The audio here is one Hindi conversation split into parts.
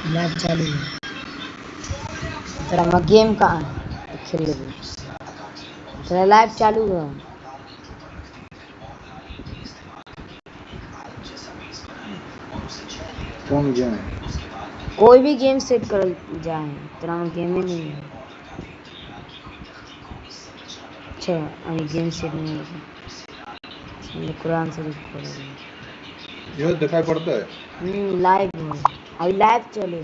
लाइव चालू है तेरा गेम कहाँ है खेल ले तेरा लाइव चालू है कौन गेम कोई भी गेम सेट कर जाए तेरा गेम ही नहीं है अच्छा अभी गेम सेट नहीं होगा कुरान शरीफ खोल ये दिखाई पड़ता है लाइव है अभी लाइव चले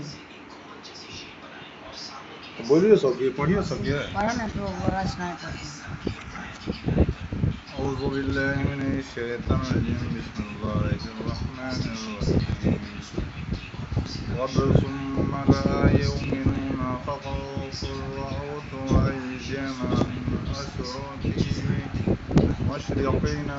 बोलिए सब ये पढ़िए सब ये पढ़ा ना तो बड़ा स्नाइपर औज़ु बिल्लाहि मिनश शैतानिर रजीम बिस्मिल्लाहिर रहमानिर रहीम वक़द सुम्मा ला युमिनूना फ़क़ुल रअूतु अय्यना अशरती मशरिक़िना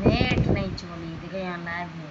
नेट नहीं चली देखो यहाँ लाइव है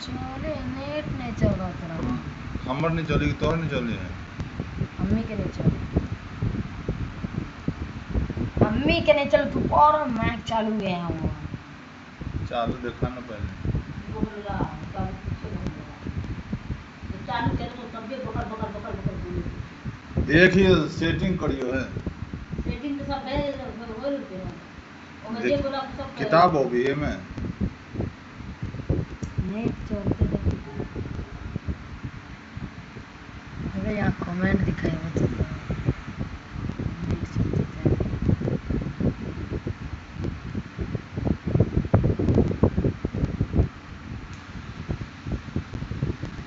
चले नेट नहीं चल रहा तेरा हमर नहीं चली तो नहीं चली है अम्मी के नहीं चल अम्मी के नहीं चल तू और मैच चालू है हम चालू देखा ना पहले चालू करे तो तब भी बकर बकर बकर बकर बोले देखिए सेटिंग करियो है सेटिंग तो सब है हो रुपए और मुझे बोला सब किताब होगी ये में नेट चलते अरे यहाँ कमेंट दिखाई